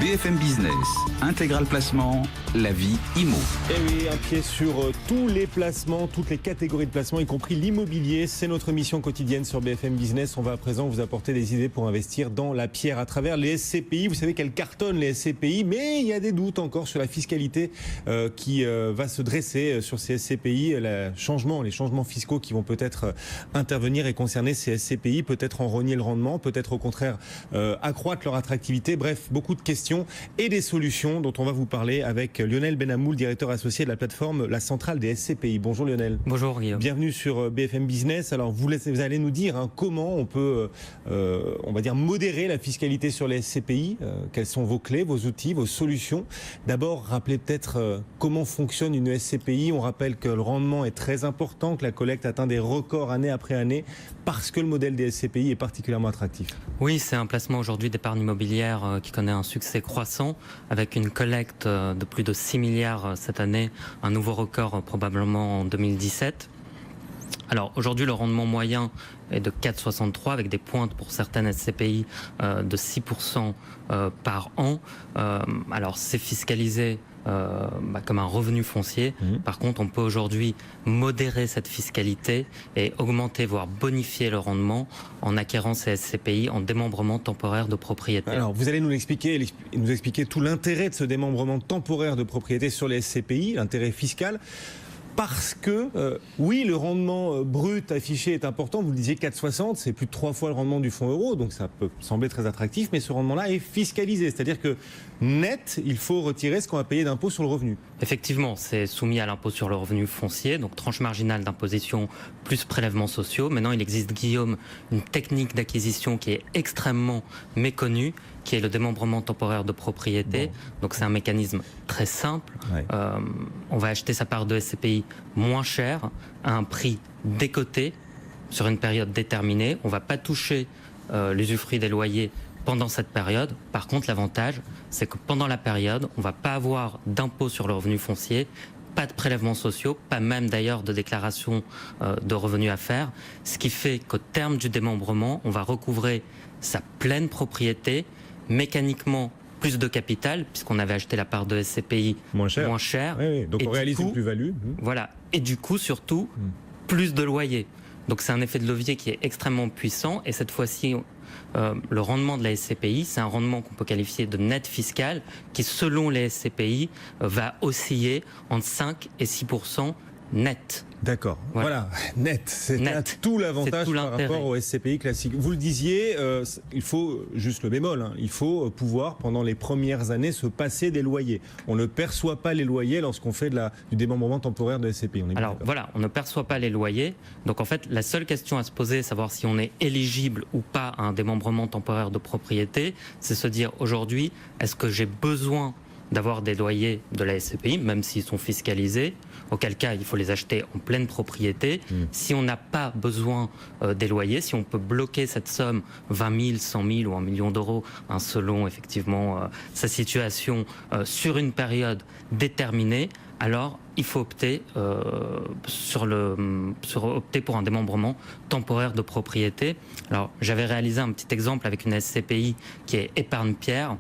BFM Business, Intégral Placement, la vie IMO. Et oui, un pied sur tous les placements, toutes les catégories de placements, y compris l'immobilier. C'est notre mission quotidienne sur BFM Business. On va à présent vous apporter des idées pour investir dans la pierre à travers les SCPI. Vous savez qu'elles cartonnent les SCPI, mais il y a des doutes encore sur la fiscalité qui va se dresser sur ces SCPI. Les changements fiscaux qui vont peut-être intervenir et concerner ces SCPI, peut-être en rogner le rendement, peut-être au contraire accroître leur attractivité. Bref, beaucoup de questions et des solutions dont on va vous parler avec Lionel Benhamoul, directeur associé de la plateforme La Centrale des SCPI. Bonjour Lionel. Bonjour Guillaume. Bienvenue sur BFM Business. Alors vous allez nous dire comment on peut, on va dire, modérer la fiscalité sur les SCPI. Quelles sont vos clés, vos outils, vos solutions? D'abord, rappelez peut-être comment fonctionne une SCPI. On rappelle que le rendement est très important, que la collecte atteint des records année après année parce que le modèle des SCPI est particulièrement attractif. Oui, c'est un placement aujourd'hui d'épargne immobilière qui connaît un succès croissant avec une collecte de plus de 6 milliards cette année, un nouveau record probablement en 2017. Alors aujourd'hui, le rendement moyen est de 4,63 avec des pointes pour certaines SCPI de 6% par an. Alors c'est fiscalisé comme un revenu foncier. Par contre, on peut aujourd'hui modérer cette fiscalité et augmenter, voire bonifier le rendement en acquérant ces SCPI en démembrement temporaire de propriété. Alors, vous allez nous expliquer tout l'intérêt de ce démembrement temporaire de propriété sur les SCPI, l'intérêt fiscal. Parce que, oui, le rendement brut affiché est important. Vous le disiez, 4,60, c'est plus de 3 fois le rendement du fonds euro, donc ça peut sembler très attractif, mais ce rendement-là est fiscalisé. C'est-à-dire que net, il faut retirer ce qu'on va payer d'impôt sur le revenu. Effectivement, c'est soumis à l'impôt sur le revenu foncier, donc tranche marginale d'imposition plus prélèvements sociaux. Maintenant, il existe, Guillaume, une technique d'acquisition qui est extrêmement méconnue, qui est le démembrement temporaire de propriété. Bon. Donc c'est un mécanisme très simple. Ouais. On va acheter sa part de SCPI moins cher, à un prix décoté, sur une période déterminée. On ne va pas toucher l'usufruit des loyers pendant cette période. Par contre, l'avantage, c'est que pendant la période, on ne va pas avoir d'impôt sur le revenu foncier, pas de prélèvements sociaux, pas même d'ailleurs de déclaration de revenus à faire, ce qui fait qu'au terme du démembrement, on va recouvrer sa pleine propriété, mécaniquement plus de capital, puisqu'on avait acheté la part de SCPI moins cher. Oui. Donc on réalise une plus-value. Voilà. Et du coup, surtout, plus de loyer. Donc c'est un effet de levier qui est extrêmement puissant. Et cette fois-ci, le rendement de la SCPI, c'est un rendement qu'on peut qualifier de net fiscal, qui selon les SCPI, va osciller entre 5 et 6% net. D'accord. Voilà. Net. C'est tout l'avantage par rapport au SCPI classique. Vous le disiez, il faut, juste le bémol, il faut pouvoir, pendant les premières années, se passer des loyers. On ne perçoit pas les loyers lorsqu'on fait du démembrement temporaire de SCPI. Alors voilà, on ne perçoit pas les loyers. Donc en fait, la seule question à se poser, savoir si on est éligible ou pas à un démembrement temporaire de propriété, c'est se dire aujourd'hui, est-ce que j'ai besoin d'avoir des loyers de la SCPI, même s'ils sont fiscalisés, auquel cas il faut les acheter en pleine propriété. Si on n'a pas besoin des loyers, si on peut bloquer cette somme, 20 000, 100 000 ou 1 million d'euros, selon effectivement sa situation, sur une période déterminée, alors il faut opter opter pour un démembrement temporaire de propriété. Alors j'avais réalisé un petit exemple avec une SCPI qui est Épargne Pierre,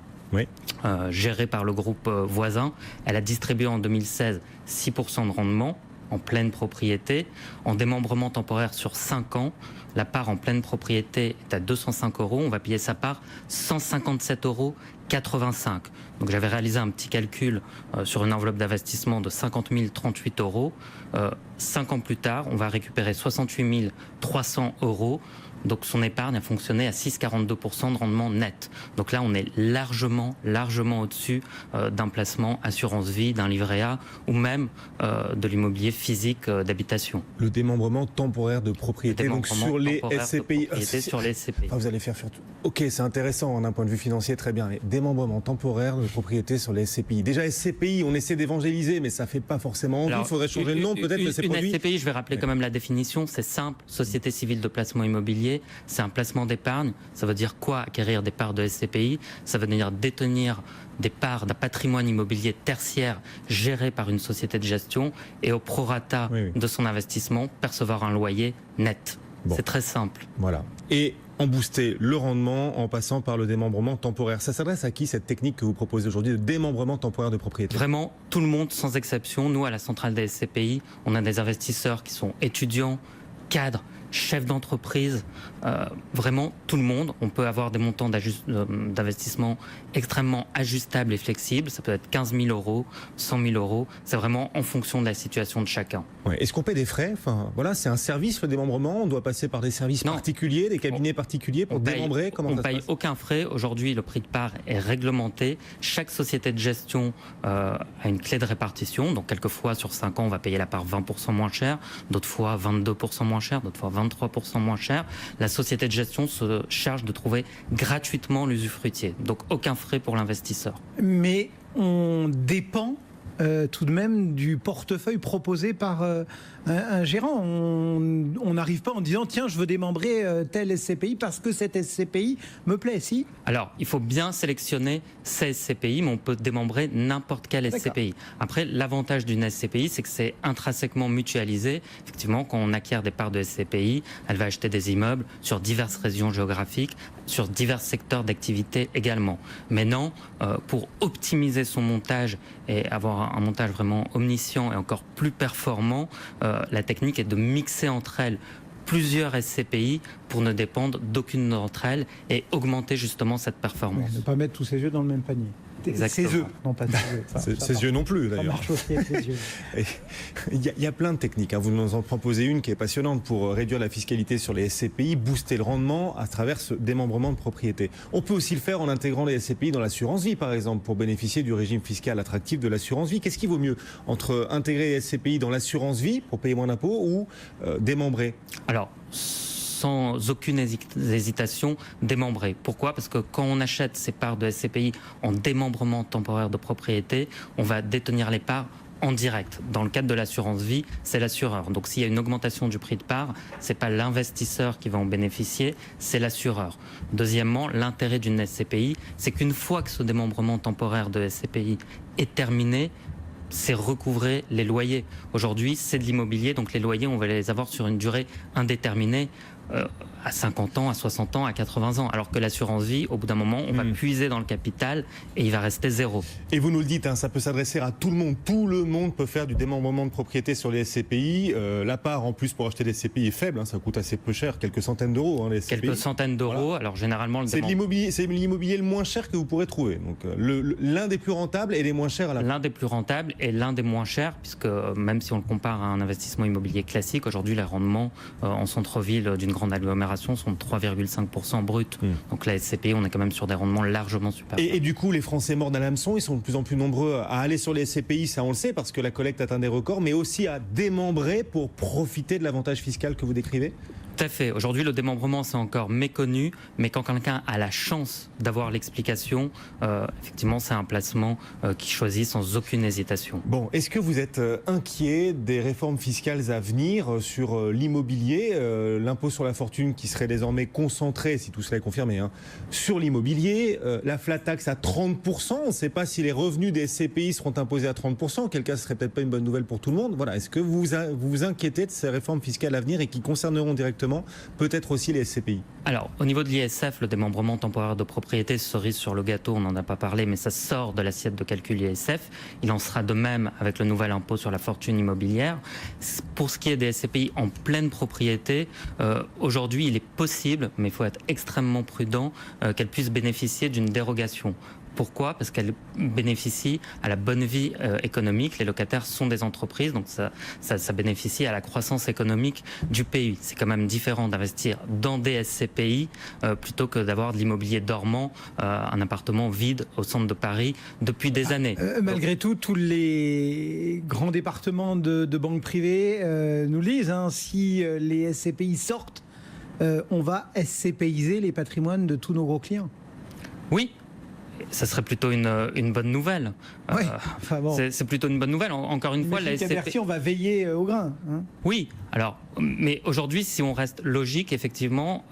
gérée par le groupe voisin. Elle a distribué en 2016 6% de rendement en pleine propriété. En démembrement temporaire sur 5 ans, la part en pleine propriété est à 205 euros. On va payer sa part 157,85 euros. Donc j'avais réalisé un petit calcul sur une enveloppe d'investissement de 50 038 euros. 5 ans plus tard, on va récupérer 68 300 euros. Donc son épargne a fonctionné à 6,42% de rendement net. Donc là, on est largement au-dessus d'un placement assurance vie, d'un livret A ou même de l'immobilier physique d'habitation. Le démembrement temporaire de propriété, donc sur les SCPI. Sur les SCPI. Vous allez faire tout. Ok, c'est intéressant d'un point de vue financier, très bien. Mais démembrement temporaire de propriété sur les SCPI. Déjà SCPI, on essaie d'évangéliser, mais ça fait pas forcément envie. Il faudrait changer le nom peut-être de ces produits. Une SCPI, je vais rappeler quand même la définition. C'est simple, Société civile de placement immobilier. C'est un placement d'épargne. Ça veut dire quoi, acquérir des parts de SCPI? Ça veut dire détenir des parts d'un patrimoine immobilier tertiaire géré par une société de gestion et au prorata de son investissement, percevoir un loyer net. Bon. C'est très simple. Voilà. Et en booster le rendement en passant par le démembrement temporaire. Ça s'adresse à qui cette technique que vous proposez aujourd'hui de démembrement temporaire de propriété? Vraiment, tout le monde sans exception. Nous, à la centrale des SCPI, on a des investisseurs qui sont étudiants, cadres, chefs d'entreprise, vraiment tout le monde. On peut avoir des montants d'investissement extrêmement ajustables et flexibles. Ça peut être 15 000 euros, 100 000 euros. C'est vraiment en fonction de la situation de chacun. Ouais. Est-ce qu'on paie des frais? Enfin, voilà, c'est un service, le démembrement. On doit passer par des services particuliers, des cabinets particuliers pour démembrer. Comment ça se passe? On ne paye aucun frais. Aujourd'hui, le prix de part est réglementé. Chaque société de gestion a une clé de répartition. Donc, quelquefois, sur 5 ans, on va payer la part 20% moins cher. D'autres fois, 22% moins cher. D'autres fois, 23% moins cher. La société de gestion se charge de trouver gratuitement l'usufruitier. Donc aucun frais pour l'investisseur. Mais on dépend tout de même du portefeuille proposé par un gérant. On n'arrive pas en disant tiens, je veux démembrer tel SCPI parce que cette SCPI me plaît, si? Alors, il faut bien sélectionner ces SCPI, mais on peut démembrer n'importe quel SCPI. Après, l'avantage d'une SCPI, c'est que c'est intrinsèquement mutualisé. Effectivement, quand on acquiert des parts de SCPI, elle va acheter des immeubles sur diverses régions géographiques, sur divers secteurs d'activité également. Maintenant, pour optimiser son montage et avoir un montage vraiment omniscient et encore plus performant, la technique est de mixer entre elles plusieurs SCPI pour ne dépendre d'aucune d'entre elles et augmenter justement cette performance. Ouais, ne pas mettre tous ses œufs dans le même panier. Exactement. Ses œufs, non pas ses œufs. Ses yeux non plus, d'ailleurs. Ça marche aussi avec les yeux. Il y a plein de techniques. Vous nous en proposez une qui est passionnante pour réduire la fiscalité sur les SCPI, booster le rendement à travers ce démembrement de propriété. On peut aussi le faire en intégrant les SCPI dans l'assurance vie, par exemple, pour bénéficier du régime fiscal attractif de l'assurance vie. Qu'est-ce qui vaut mieux entre intégrer les SCPI dans l'assurance vie pour payer moins d'impôts ou démembrer? Alors, sans aucune hésitation, démembrer. Pourquoi? Parce que quand on achète ces parts de SCPI en démembrement temporaire de propriété, on va détenir les parts en direct. Dans le cadre de l'assurance vie, c'est l'assureur. Donc s'il y a une augmentation du prix de part, c'est pas l'investisseur qui va en bénéficier, c'est l'assureur. Deuxièmement, l'intérêt d'une SCPI, c'est qu'une fois que ce démembrement temporaire de SCPI est terminé, c'est recouvrer les loyers. Aujourd'hui, c'est de l'immobilier, donc les loyers, on va les avoir sur une durée indéterminée, à 50 ans, à 60 ans, à 80 ans. Alors que l'assurance vie, au bout d'un moment, on va puiser dans le capital et il va rester zéro. Et vous nous le dites, ça peut s'adresser à tout le monde. Tout le monde peut faire du démembrement de propriété sur les SCPI. La part, en plus, pour acheter des SCPI est faible. Ça coûte assez peu cher, quelques centaines d'euros, les SCPI. Quelques centaines d'euros. Voilà. Alors, généralement, c'est l'immobilier le moins cher que vous pourrez trouver. Donc, l'un des plus rentables et les moins chers à la fois. L'un des plus rentables et l'un des moins chers, puisque même si on le compare à un investissement immobilier classique, aujourd'hui, les rendements en centre-ville d'une grande agglomération sont de 3,5% brut. Donc la SCPI, on est quand même sur des rendements largement supérieurs. Et du coup, les Français mordent à l'hameçon, ils sont de plus en plus nombreux à aller sur les SCPI, ça on le sait, parce que la collecte atteint des records, mais aussi à démembrer pour profiter de l'avantage fiscal que vous décrivez? Tout à fait. Aujourd'hui, le démembrement, c'est encore méconnu, mais quand quelqu'un a la chance d'avoir l'explication, effectivement, c'est un placement qu'il choisit sans aucune hésitation. Bon, est-ce que vous êtes inquiet des réformes fiscales à venir sur l'immobilier, l'impôt sur la fortune qui serait désormais concentré, si tout cela est confirmé, sur l'immobilier, la flat tax à 30%, on ne sait pas si les revenus des SCPI seront imposés à 30%, auquel cas ce serait peut-être pas une bonne nouvelle pour tout le monde. Voilà, est-ce que vous vous inquiétez de ces réformes fiscales à venir et qui concerneront directement peut-être aussi les SCPI? Alors, au niveau de l'ISF, le démembrement temporaire de propriété, cerise sur le gâteau, on n'en a pas parlé, mais ça sort de l'assiette de calcul ISF. Il en sera de même avec le nouvel impôt sur la fortune immobilière. Pour ce qui est des SCPI en pleine propriété, aujourd'hui, il est possible, mais il faut être extrêmement prudent, qu'elles puissent bénéficier d'une dérogation. Pourquoi? Parce qu'elle bénéficie à la bonne vie économique. Les locataires sont des entreprises, donc ça bénéficie à la croissance économique du pays. C'est quand même différent d'investir dans des SCPI plutôt que d'avoir de l'immobilier dormant, un appartement vide au centre de Paris depuis des années. Malgré tout, tous les grands départements de banques privées nous le disent, si les SCPI sortent, on va SCPiser les patrimoines de tous nos gros clients. Oui. Ça serait plutôt une bonne nouvelle. Oui, c'est plutôt une bonne nouvelle. Encore une fois, la SCPI, on va veiller au grain. Oui, alors, mais aujourd'hui, si on reste logique, effectivement,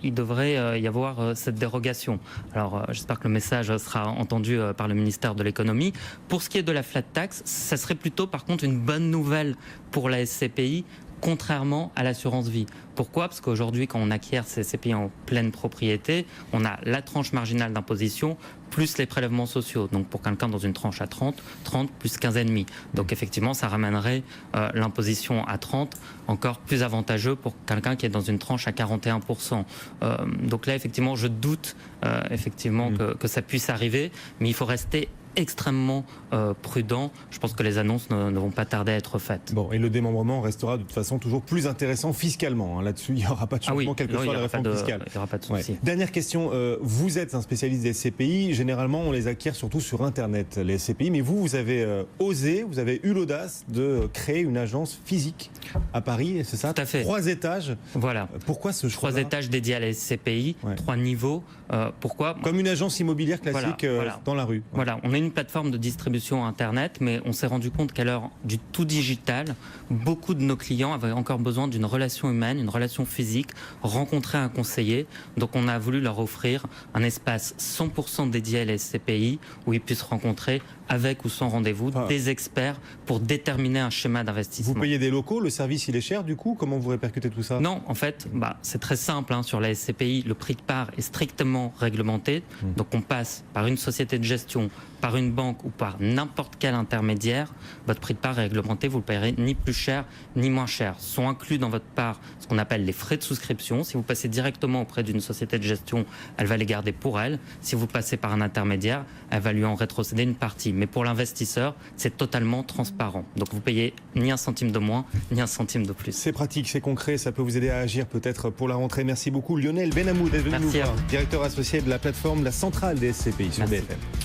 il devrait y avoir cette dérogation. Alors, j'espère que le message sera entendu par le ministère de l'économie. Pour ce qui est de la flat tax, ça serait plutôt, par contre, une bonne nouvelle pour la SCPI contrairement à l'assurance vie. Pourquoi ? Parce qu'aujourd'hui, quand on acquiert ces SCPI en pleine propriété, on a la tranche marginale d'imposition plus les prélèvements sociaux. Donc pour quelqu'un dans une tranche à 30 plus 15,5. Donc effectivement, ça ramènerait l'imposition à 30, encore plus avantageux pour quelqu'un qui est dans une tranche à 41%. Donc là, effectivement, je doute effectivement que ça puisse arriver, mais il faut rester extrêmement prudent. Je pense que les annonces ne vont pas tarder à être faites. Bon, et le démembrement restera de toute façon toujours plus intéressant fiscalement. Là-dessus, il n'y aura pas de changement, quelle que soit la réforme fiscale. Il n'y aura pas de souci. Dernière question. Vous êtes un spécialiste des SCPI. Généralement, on les acquiert surtout sur Internet, les SCPI. Mais vous avez osé, vous avez eu l'audace de créer une agence physique à Paris. C'est ça ? Tout à fait. 3 étages. Voilà. Pourquoi ce choix ? 3 étages dédiés à la SCPI, 3 niveaux. Pourquoi ? Comme une agence immobilière classique dans la rue. Voilà, on est une plateforme de distribution Internet, mais on s'est rendu compte qu'à l'heure du tout digital, beaucoup de nos clients avaient encore besoin d'une relation humaine, une relation physique, rencontrer un conseiller. Donc on a voulu leur offrir un espace 100% dédié à la SCPI où ils puissent rencontrer avec ou sans rendez-vous des experts pour déterminer un schéma d'investissement. Vous payez des locaux, le service il est cher du coup ? Comment vous répercutez tout ça ? Non, en fait, c'est très simple. Sur la SCPI, le prix de part est strictement réglementé. Donc on passe par une société de gestion, par une banque ou par n'importe quel intermédiaire. Votre prix de part est réglementé, vous ne le payerez ni plus cher ni moins cher. Sont inclus dans votre part ce qu'on appelle les frais de souscription. Si vous passez directement auprès d'une société de gestion, elle va les garder pour elle. Si vous passez par un intermédiaire, elle va lui en rétrocéder une partie. Mais pour l'investisseur, c'est totalement transparent. Donc vous payez ni un centime de moins, ni un centime de plus. C'est pratique, c'est concret, ça peut vous aider à agir peut-être pour la rentrée. Merci beaucoup Lionel Benhamou d'être venu nous voir, directeur associé de la plateforme La Centrale des SCPI sur BFM.